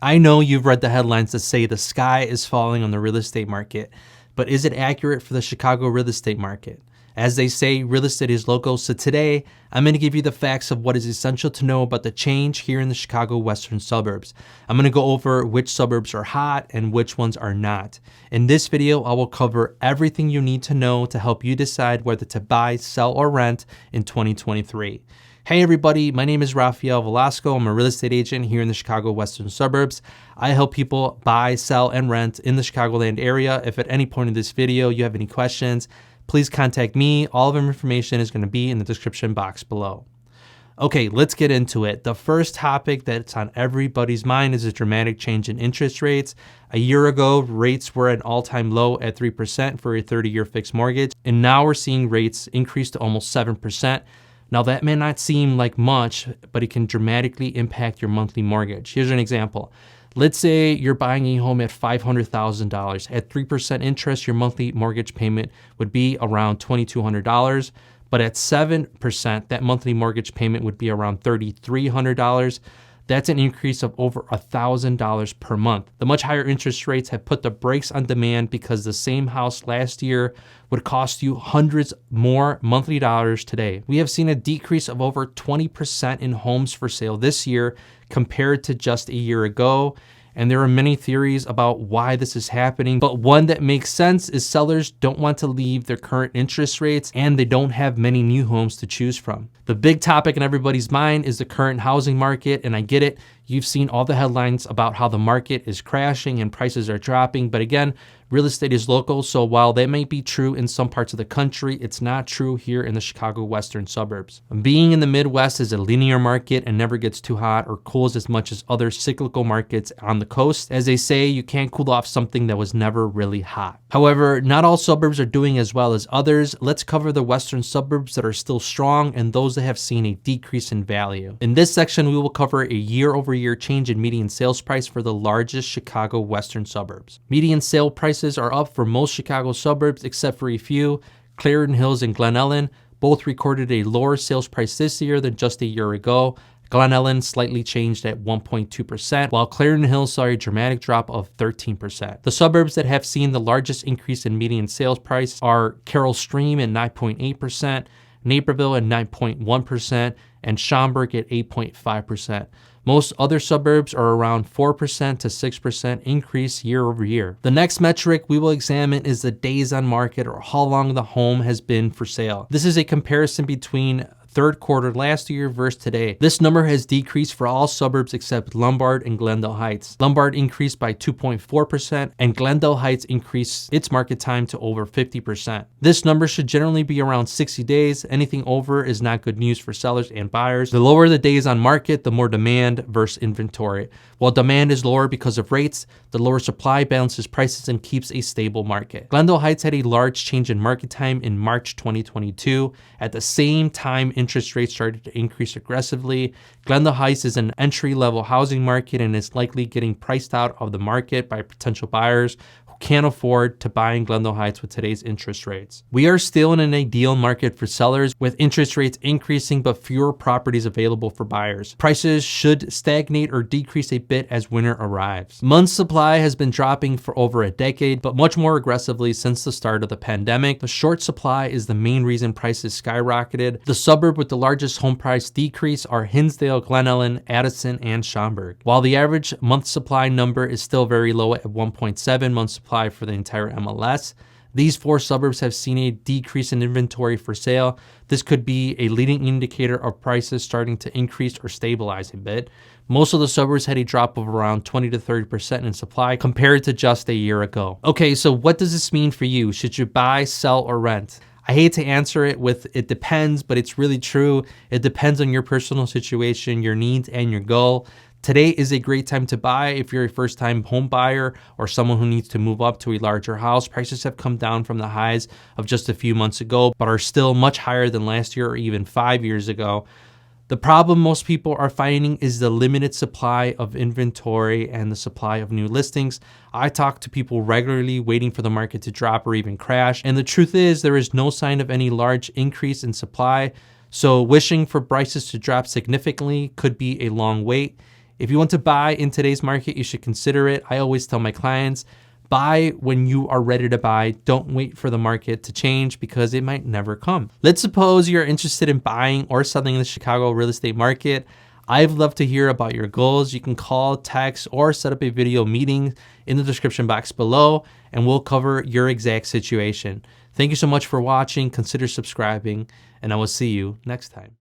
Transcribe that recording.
I know you've read the headlines that say the sky is falling on the real estate market, but is it accurate for the Chicago real estate market? As they say, real estate is local, so today I'm going to give you the facts of what is essential to know about the change here in the Chicago western suburbs. I'm going to go over which suburbs are hot and which ones are not. In this video, I will cover everything you need to know to help you decide whether to buy, sell, or rent in 2023. Hey everybody, my name is Ralphie Velasco. I'm a real estate agent here in the Chicago western suburbs. I help people buy, sell, and rent in the Chicagoland area. If at any point in this video you have any questions, please contact me. All of the information is going to be in the description box below. Okay, let's get into it. The first topic that's on everybody's mind is a dramatic change in interest rates. A year ago, rates were at an all-time low at 3% for a 30-year fixed mortgage, and now we're seeing rates increase to almost 7%. Now that may not seem like much, but it can dramatically impact your monthly mortgage. Here's an example. Let's say you're buying a home at $500,000. At 3% interest, your monthly mortgage payment would be around $2,200. But at 7%, that monthly mortgage payment would be around $3,300. That's an increase of over $1,000 per month. The much higher interest rates have put the brakes on demand because the same house last year would cost you hundreds more monthly dollars today. We have seen a decrease of over 20% in homes for sale this year compared to just a year ago. And there are many theories about why this is happening, but one that makes sense is sellers don't want to leave their current interest rates and they don't have many new homes to choose from. The big topic in everybody's mind is the current housing market, and I get it. You've seen all the headlines about how the market is crashing and prices are dropping, but again, real estate is local, so while that may be true in some parts of the country, it's not true here in the Chicago western suburbs. Being in the Midwest is a linear market and never gets too hot or cools as much as other cyclical markets on the coast. As they say, you can't cool off something that was never really hot. However, not all suburbs are doing as well as others. Let's cover the western suburbs that are still strong and those that have seen a decrease in value. In this section, we will cover a year-over-year change in median sales price for the largest Chicago western suburbs. Median sale prices are up for most Chicago suburbs except for a few. Clarendon Hills and Glen Ellen both recorded a lower sales price this year than just a year ago. Glen Ellen slightly changed at 1.2%, while Clarendon Hills saw a dramatic drop of 13%. The suburbs that have seen the largest increase in median sales price are Carroll Stream at 9.8%, Naperville at 9.1%, and Schaumburg at 8.5%. Most other suburbs are around 4% to 6% increase year over year. The next metric we will examine is the days on market, or how long the home has been for sale. This is a comparison between third quarter last year versus today. This number has decreased for all suburbs except Lombard and Glendale Heights. Lombard increased by 2.4% and Glendale Heights increased its market time to over 50%. This number should generally be around 60 days. Anything over is not good news for sellers and buyers. The lower the days on market, the more demand versus inventory. While demand is lower because of rates, the lower supply balances prices and keeps a stable market. Glendale Heights had a large change in market time in March 2022. At the same time, interest rates started to increase aggressively. Glendale Heights is an entry-level housing market and is likely getting priced out of the market by potential buyers who can't afford to buy in Glendale Heights with today's interest rates. We are still in an ideal market for sellers with interest rates increasing but fewer properties available for buyers. Prices should stagnate or decrease a bit as winter arrives. Month supply has been dropping for over a decade, but much more aggressively since the start of the pandemic. The short supply is the main reason prices skyrocketed. The suburb with the largest home price decrease are Hinsdale, Glen Ellen, Addison, and Schaumburg. While the average month supply number is still very low at 1.7 months supply for the entire MLS, these four suburbs have seen a decrease in inventory for sale. This could be a leading indicator of prices starting to increase or stabilize a bit. Most of the suburbs had a drop of around 20 to 30% in supply compared to just a year ago. Okay, so what does this mean for you? Should you buy, sell, or rent? I hate to answer it with it depends, but it's really true. It depends on your personal situation, your needs, and your goal. Today is a great time to buy if you're a first-time home buyer or someone who needs to move up to a larger house. Prices have come down from the highs of just a few months ago, but are still much higher than last year or even 5 years ago. The problem most people are finding is the limited supply of inventory and the supply of new listings. I talk to people regularly waiting for the market to drop or even crash, and the truth is there is no sign of any large increase in supply. So wishing for prices to drop significantly could be a long wait. If you want to buy in today's market, you should consider it. I always tell my clients, buy when you are ready to buy. Don't wait for the market to change because it might never come. Let's suppose you're interested in buying or selling in the Chicago real estate market. I'd love to hear about your goals. You can call, text, or set up a video meeting in the description box below, and we'll cover your exact situation. Thank you so much for watching. Consider subscribing, and I will see you next time.